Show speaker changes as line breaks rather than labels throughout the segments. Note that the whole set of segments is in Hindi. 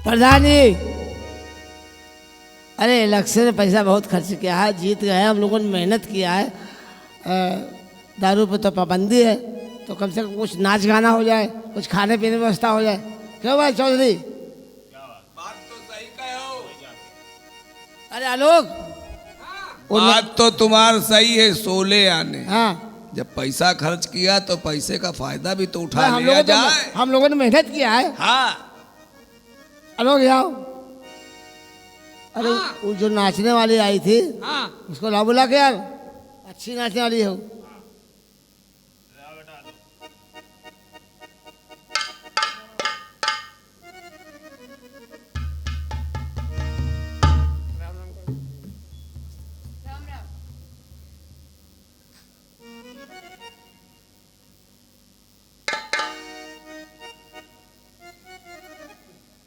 प्रधान जी, अरे इलेक्शन में पैसा बहुत खर्च किया है, जीत गए हैं हम लोगों ने, मेहनत किया है। दारू पे तो पाबंदी है, तो कम से कम कुछ नाच गाना हो जाए, कुछ खाने पीने की व्यवस्था हो जाए। क्यों भाई चौधरी?
बात तो सही कहो।
अरे आलोक,
बात तो तुम्हार सही है, सोले आने।
हाँ,
जब पैसा खर्च किया तो पैसे का फायदा भी तो उठा
हम
लिया
लोगों
जाए।
हम लोगों ने मेहनत किया है।
हाँ,
आलोक आओ। अरे वो जो नाचने वाली आई थी, उसको ला बुला के यार, अच्छी नाचने वाली है वो।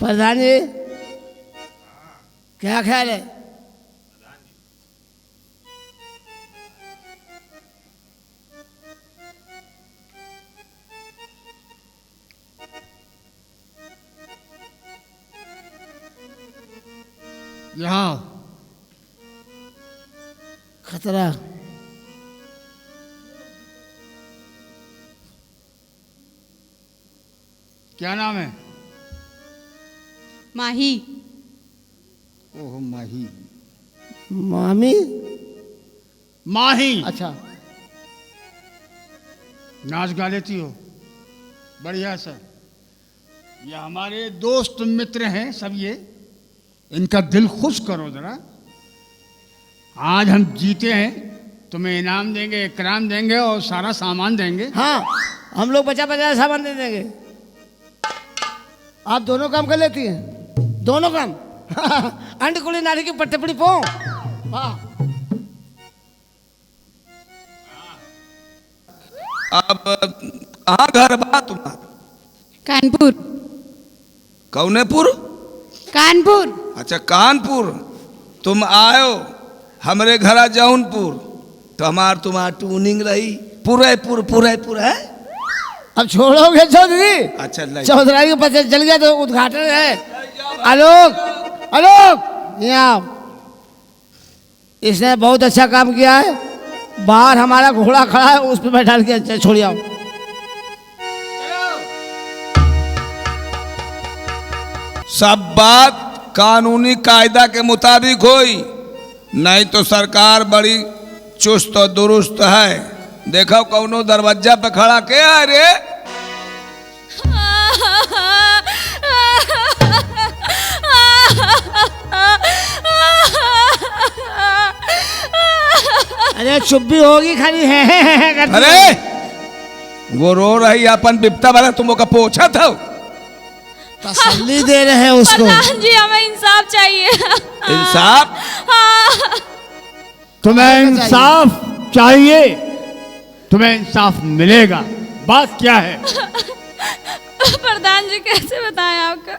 प्रधान जी, क्या ख्याल है? यहाँ खतरा।
क्या नाम है?
माही।
ओह माही।
मामी?
माही।
अच्छा,
नाच गा लेती हो? बढ़िया सर। ये हमारे दोस्त मित्र हैं सब, ये इनका दिल खुश करो जरा। आज हम जीते हैं, तुम्हें इनाम देंगे, इकराम देंगे और सारा सामान देंगे।
हाँ, हम लोग 50-50 सामान दे देंगे। आप दोनों काम कर लेती हैं? दोनों काम? अंड कुली नारी की पट्टे पड़ी पो। हाँ,
अब कहाँ घर बा तुम्हारा?
कानपुर।
कौनेपुर?
कानपुर।
अच्छा, कानपुर। तुम आयो हमरे घरा जौनपुर, तो तुम्हार ट्यूनिंग रही पूरे है।
अब छोड़ोगे चौधरी?
अच्छा,
चौधरी के पता चल गया तो उद्घाटन है। आलोक, आलोक यहाँ आओ। इसने बहुत अच्छा काम किया है। बाहर हमारा घोड़ा खड़ा है, उस पर बैठा के छोड़ आओ।
सब बात कानूनी कायदा के मुताबिक होई, नहीं तो सरकार बड़ी चुस्त और दुरुस्त है। देखो कौनो दरवाजा पे खड़ा के है रे?
अरे चुप भी होगी खाली है करती।
अरे वो रो रही अपन बिपता वाला, तुम का पोछा था?
तसल्ली दे रहे हैं उसको।
प्रधान जी, हमें इंसाफ चाहिए।
इंसाफ?
हाँ।
तुम्हें इंसाफ चाहिए? तुम्हें इंसाफ मिलेगा। बात क्या है?
प्रधान जी, कैसे बताएं आपका?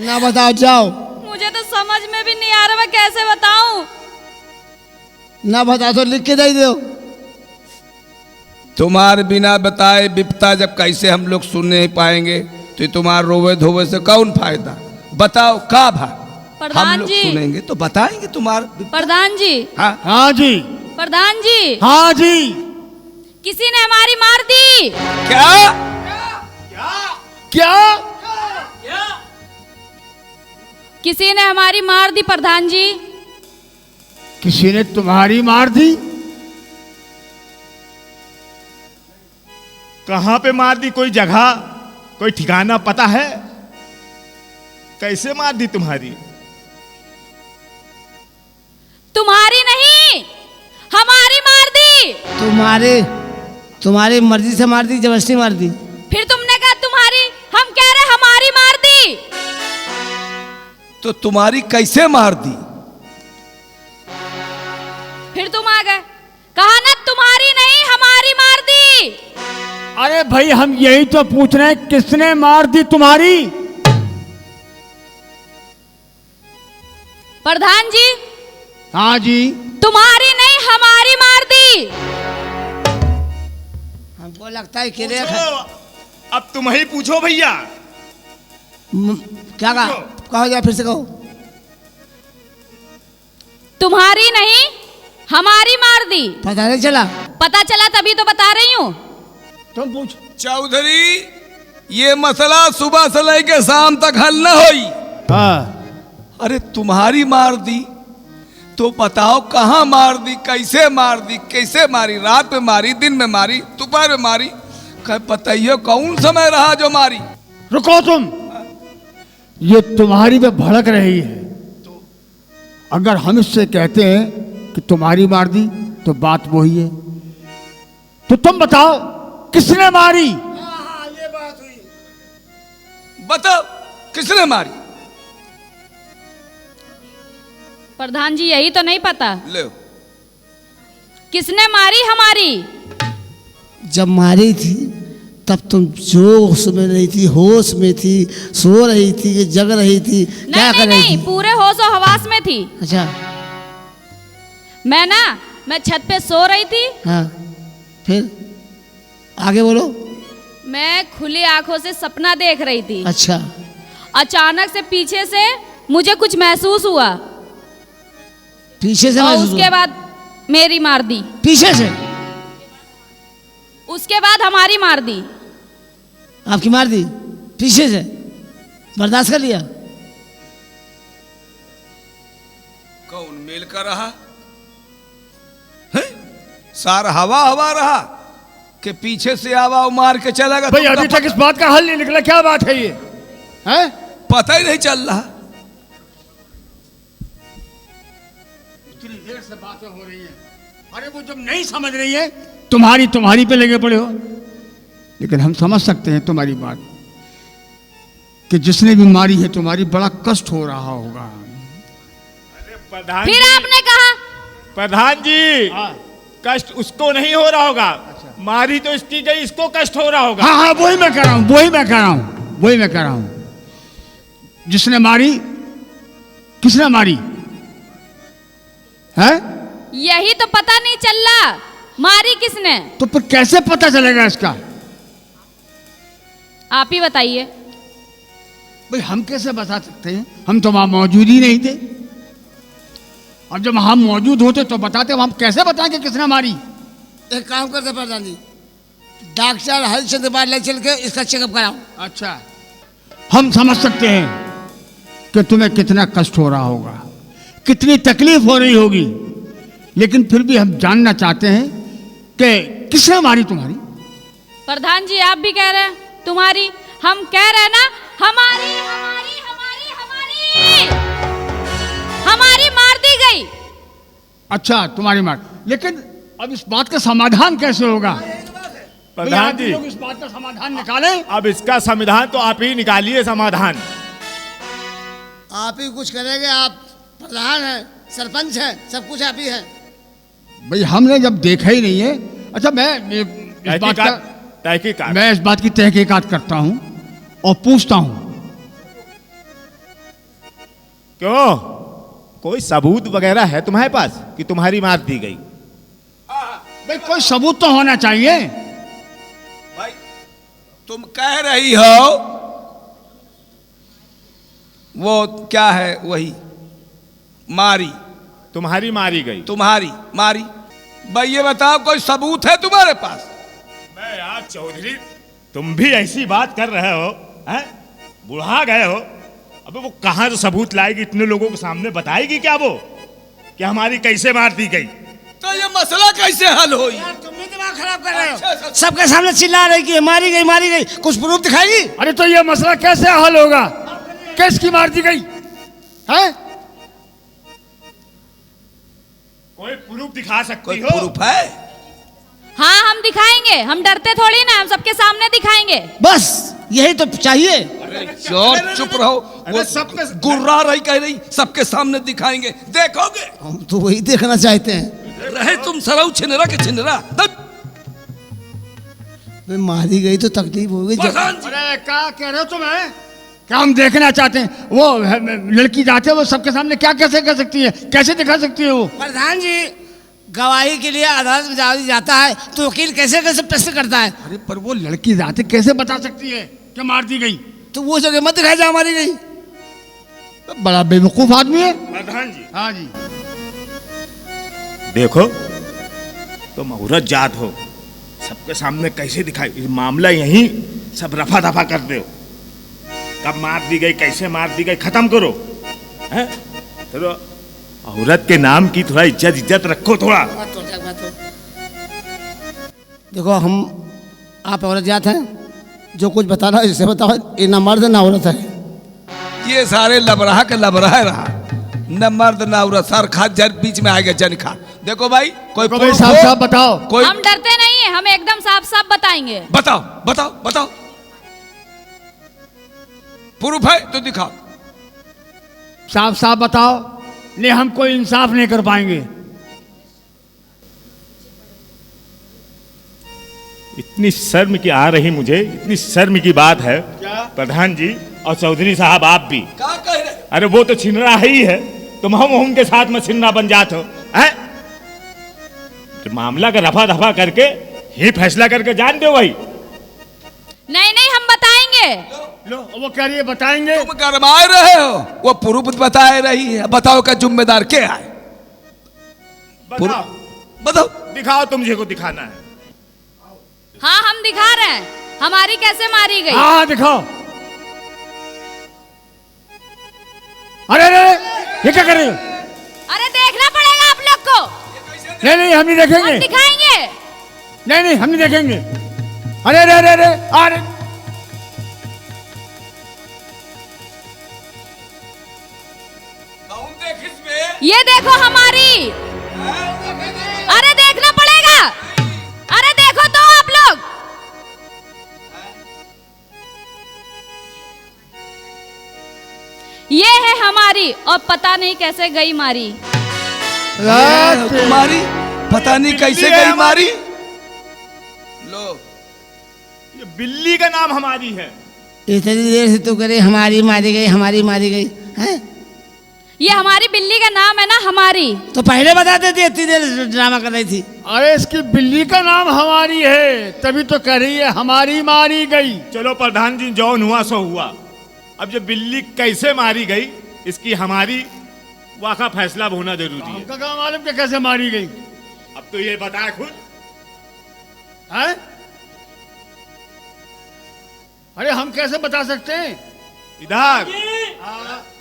ना बताओ, जाओ।
मुझे तो समझ में भी नहीं आ रहा, मैं कैसे बताऊं?
ना बताओ तो लिख के दे दो।
तुम्हारे बिना बताए बिपता जब कैसे हम लोग सुन नहीं पाएंगे, तो तुम्हारे रोवे धोवे से कौन फायदा? बताओ का भा? हम
प्रधान
लोग
जी,
सुनेंगे तो बताएंगे तुम्हारे।
प्रधान जी,
हाँ,
हाँ जी।
प्रधान जी,
हाँ जी।
किसी ने हमारी मार दी।
क्या?
क्या?
किसी ने हमारी मार दी प्रधान जी।
किसी ने तुम्हारी मार दी? कहाँ पे मार दी? कोई जगह, कोई ठिकाना पता है? कैसे मार दी तुम्हारी?
तुम्हारी नहीं, हमारी मार दी।
तुम्हारी मर्जी से मार दी, जबरदस्ती मार दी?
फिर तुमने कहा तुम्हारी, हम कह रहे हमारी मार दी।
तो तुम्हारी कैसे मार दी?
फिर तुम आ गए, कहा ना तुम्हारी नहीं हमारी मार दी।
अरे भाई, हम यही तो पूछ रहे हैं, किसने मार दी तुम्हारी?
प्रधान जी,
हाँ जी।
तुम्हारी नहीं हमारी मार दी।
हमको लगता है कि
अब तुम ही पूछो भैया।
क्या कहा? कहो जरा फिर से कहो।
तुम्हारी नहीं हमारी मार दी।
पता नहीं चला?
पता चला तभी तो बता रही हूँ।
तुम पूछ।
चौधरी, ये मसला सुबह से लेके शाम तक हल न होई।
हाँ,
अरे तुम्हारी मार दी तो बताओ कहाँ मार दी, कैसे मार दी, कैसे मारी? रात में मारी, दिन में मारी, दोपहर में मारी? कह बताइए कौन समय रहा जो मारी?
रुको तुम। ये तुम्हारी पे भड़क रही है। अगर हम इससे कहते हैं कि तुम्हारी मार दी तो बात वही है। तो तुम बताओ किसने मारी?
ये बात हुई।
बताओ किसने मारी?
प्रधान जी यही तो नहीं पता।
ले
किसने मारी? हमारी।
जब मारी थी तब तुम जोश में नहीं थी, होश में थी, सो रही थी कि जग रही थी, क्या
नहीं
कर
नहीं
रही
नहीं,
थी?
पूरे होश और हवास में थी।
अच्छा,
मैं छत पे सो रही थी।
हाँ, फिर आगे बोलो।
मैं खुली आंखों से सपना देख रही थी।
अच्छा,
अचानक से पीछे से मुझे कुछ महसूस हुआ
पीछे से
और
महसूस
उसके
हुआ?
बाद मेरी मार दी।
पीछे से
उसके बाद हमारी मार दी।
आपकी मार दी? पीछे से बर्दाश्त कर लिया?
कौन मिल कर रहा है? सारा हवा हवा रहा कि पीछे से आवा मार के चला गया।
भाई अभी तक इस बात का हल नहीं निकला, क्या बात है ये? हैं?
पता ही नहीं चल रहा।
इतनी देर से बातें हो रही हैं, अरे वो जब नहीं समझ रही है तुम्हारी पे लगे पड़े हो। लेकिन हम समझ सकते हैं तुम्हारी बात कि जिसने भी मारी है तुम्हारी बड़ा कष्ट हो रहा होगा।
प्रधान
फिर
जी,
आपने कहा
प्रधान जी,
हाँ
कष्ट उसको नहीं हो रहा होगा। मारी तो इसकी गई, इसको कष्ट हो रहा होगा।
हाँ हाँ, वही मैं कह रहा हूँ। जिसने मारी, किसने मारी है?
यही तो पता नहीं चल रहा मारी किसने।
तो फिर कैसे पता चलेगा इसका?
आप ही बताइए।
भाई हम कैसे बता सकते हैं? हम तो वहां मौजूद ही नहीं थे। और जब हम मौजूद होते तो बताते, हम कैसे बताएं कि किसने मारी?
एक काम करते प्रधान जी, डॉक्टर हरिश्चंद्र पाल ले चल के इसका चेकअप कराओ।
अच्छा, हम समझ सकते हैं कि तुम्हें कितना कष्ट हो रहा होगा, कितनी तकलीफ हो रही होगी, लेकिन फिर भी हम जानना चाहते हैं कि किसने मारी तुम्हारी?
प्रधान जी आप भी कह रहे हैं तुम्हारी, हम कह रहे हैं ना हमारी हमारी हमारी हमारी हमारी मार दी गई।
अच्छा, तुम्हारी मार। लेकिन अब इस बात का समाधान कैसे होगा?
प्रधान जी,
लोग इस बात का समाधान निकालें।
अब इसका संविधान तो आप ही निकालिए समाधान।
आप ही कुछ करेंगे? आप प्रधान हैं, सरपंच हैं, सब कुछ आप ही हैं।
भाई हमने जब देखा ही नहीं है। अच्छा,
तहकीकात
मैं इस बात की तहकीकात करता हूं और पूछता हूं।
क्यों, कोई सबूत वगैरह है तुम्हारे पास कि तुम्हारी मार दी गई?
भाई कोई सबूत तो होना चाहिए।
भाई तुम कह रही हो वो क्या है, वही मारी,
तुम्हारी मारी गई।
तुम्हारी मारी। भाई ये बताओ कोई सबूत है तुम्हारे पास?
मैं यार चौधरी, तुम भी ऐसी बात कर रहे हो हैं? बुढ़ा गए हो। अबे वो कहाँ से सबूत लाएगी? इतने लोगों के सामने बताएगी क्या वो कि हमारी कैसे मार दी गई?
तो ये मसला कैसे हल होई?
यार तुम भी दिमाग खराब कर रहे हो।
अच्छा,
सबके सामने चिल्ला रही कि मारी गई, कुछ प्रूफ दिखाएगी?
अरे तो ये मसला कैसे हल होगा? किसकी मार दी गई है?
कोई प्रूफ दिखा सकती
कोई
हो?
प्रूफ है?
हाँ हम दिखाएंगे, हम डरते थोड़ी ना, हम सबके सामने दिखाएंगे।
बस यही तो चाहिए।
अरे चोर चुप रहो। वो
सबके
गुर्रा रही कह रही सबके सामने दिखाएंगे, देखोगे?
हम तो वही देखना चाहते हैं।
रहे तुम सरऊ छिनरा के छिनरा।
भाई मारी गई तो तकलीफ होगी।
प्रधान जी,
अरे क्या कह रहे हो तुम? क्या हम देखना चाहते हैं? वो लड़की जाते हैं, वो सबके सामने क्या कैसे कर सकती है, कैसे दिखा सकती है वो?
प्रधान जी, गवाही के लिए अदालत में जाता है तो वकील कैसे कैसे प्रश्न करता है।
अरे पर वो लड़की जाते कैसे बता सकती है कि मार दी गई?
तो वो जगह मत दिखाई जा मारी गई।
बड़ा बेवकूफ आदमी है।
प्रधान जी
हाँ जी।
देखो, तुम औरत जात हो, सबके सामने कैसे दिखाई, ये मामला यहीं सब रफा दफा कर दो। कब मार दी गई, कैसे मार दी गई, खत्म करो। हैं? चलो, औरत के नाम की थोड़ा इज्जत रखो थोड़ा।
देखो, हम आप औरत जात हैं, जो कुछ बताना है इससे बताओ, ये ना मर्द ना औरत है।
ये सारे लबराह के लबराह रहा, न मर्द न औरत, सर खा जर बीच में आएगा जन खा। देखो भाई, कोई
भाई
प्रूफ
साफ
हो?
साफ बताओ।
कोई
हम डरते नहीं है, हम एकदम साफ साफ बताएंगे।
बताओ बताओ बताओ, प्रूफ है तो दिखाओ।
साफ साफ बताओ, नहीं हम कोई इंसाफ नहीं कर पाएंगे।
इतनी शर्म की आ रही मुझे, इतनी शर्म की बात है। प्रधान जी और चौधरी साहब आप भी,
क्या कह रहे?
अरे वो तो छिनरा है ही है, तुम हम उनके साथ में छिनरा बन जाते हो। हैं? तो मामला का रफा दफा करके ही फैसला करके जान दो भाई।
नहीं नहीं, हम बताएंगे।
लो, वो कह रही है बताएंगे।
तुम गरमाए रहे हो, वो प्रूफ बताए रही है। बताओ का जिम्मेदार क्या है?
बताओ,
बताओ।
दिखाओ, तुम जिसको दिखाना है।
हाँ, हम दिखा रहे हैं हमारी कैसे मारी गई।
हाँ दिखाओ। अरे अरे ये क्या कर रहे हो?
अरे देखना पड़ेगा आप लोग को।
नहीं नहीं, हम नहीं देखेंगे।
हम दिखाएंगे।
नहीं नहीं, हम नहीं देखेंगे। अरे अरे अरे अरे अरे,
ये देखो हमारी। अरे देखना पड़ेगा। अरे देखो तो आप लोग। ये है हमारी, और पता नहीं कैसे गई मारी।
तुम्हारी पता नहीं कैसे गई मारी। लो,
ये बिल्ली का नाम हमारी है।
इतनी देर से तू करे हमारी मारी गई, हमारी मारी गई हैं?
ये हमारी बिल्ली का नाम है ना, हमारी।
तो पहले बता देती, इतनी देर से ड्रामा कर रही थी।
अरे इसकी बिल्ली का नाम हमारी है, तभी तो कह रही है हमारी मारी गई।
चलो प्रधान जी, जौन हुआ सो हुआ। अब ये बिल्ली कैसे मारी गई, इसकी हमारी वाका फैसला होना जरूरी है।
हमका क्या मालूम कि कैसे मारी गई?
अब तो ये बताए खुद।
हैं? अरे हम कैसे बता सकते हैं?
इधर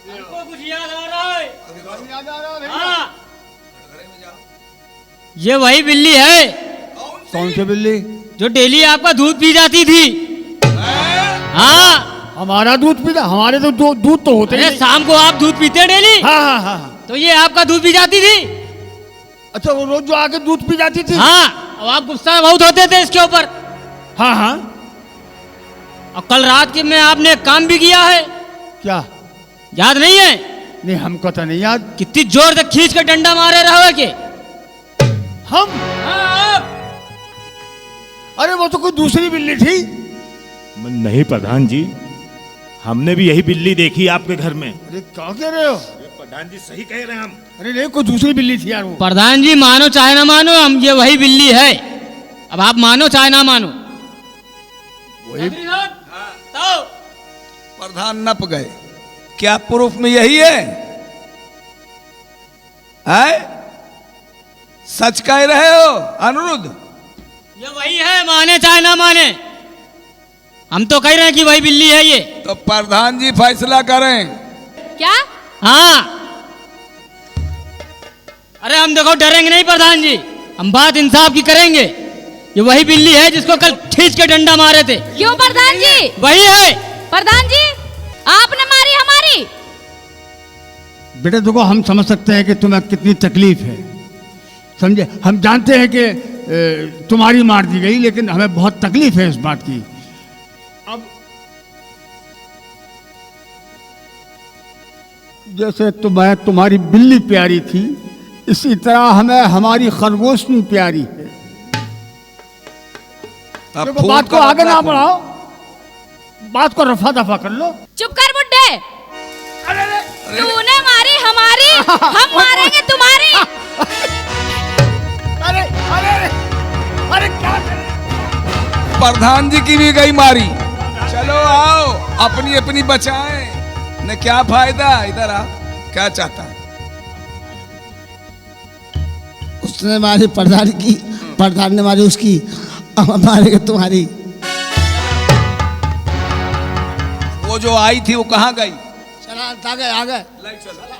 हमको कुछ याद आ रहा है।
याद आ रहा है?
हाँ। ये वही बिल्ली है
कौन सी बिल्ली?
जो डेली आपका दूध पी जाती थी। हाँ,
हमारा दूध पीता? हमारे तो दूध तो होते
अरे
नहीं।
शाम को आप दूध पीते हैं डेली।
हाँ हाँ हाँ।
तो ये आपका दूध पी जाती थी।
अच्छा, वो रोज जो आके दूध पी जाती थी?
हाँ, अब आप गुस्सा बहुत होते थे इसके ऊपर।
हाँ हाँ।
और कल रात के में आपने एक काम भी किया है,
क्या?
याद नहीं है?
नहीं, हमको तो नहीं याद।
कितनी जोर से खींच के डंडा मारे रहोगे के?
हम?
हाँ,
अरे वो तो कोई दूसरी बिल्ली थी।
नहीं प्रधान जी, हमने भी यही बिल्ली देखी आपके घर में।
अरे क्या कह रहे हो?
प्रधान जी सही कह रहे हैं हम।
अरे नहीं, कोई दूसरी बिल्ली थी यार वो।
प्रधान जी मानो चाहे ना मानो, हम ये वही बिल्ली है। अब आप मानो चाहे ना मानो।
वही।
तो
प्रधान नप गए। क्या प्रूफ में यही है? हैं? सच कह रहे हो अनिरुद्ध?
ये वही है, माने चाहे ना माने। हम तो कह रहे हैं कि वही बिल्ली है ये।
तो प्रधान जी फैसला करें।
क्या?
हाँ, अरे हम देखो डरेंगे नहीं प्रधान जी, हम बात इंसाफ की करेंगे। ये वही बिल्ली है जिसको कल खींच के डंडा मारे थे।
क्यों प्रधान जी?
वही है।
प्रधान जी, आपने मारी हमारी।
बेटा देखो, हम समझ सकते हैं कि तुम्हें कितनी तकलीफ है, समझे। हम जानते हैं कि तुम्हारी मार दी गई, लेकिन हमें बहुत तकलीफ है इस बात की। अब जैसे तुम्हारी बिल्ली प्यारी थी, इसी तरह हमें हमारी खरगोश भी प्यारी है।
अब
देखो,
खून
बात को
का
आगे
बदला
ना
खून।
बढ़ाओ, बात को रफा दफा कर लो।
चुप कर बुड्ढे। तूने मारी हमारी, हम मारेंगे तुम्हारी।
अरे अरे अरे क्या कर रहे
प्रधान जी की भी गई मारी। चलो आओ, अपनी अपनी बचाएं। ने क्या फायदा? इधर आ, क्या चाहता है?
उसने मारी प्रधान की, प्रधान ने मारी उसकी, अब मारेगा तुम्हारी।
वो जो आई थी वो कहाँ गई?
चला आ गए आ गए।
ले चल।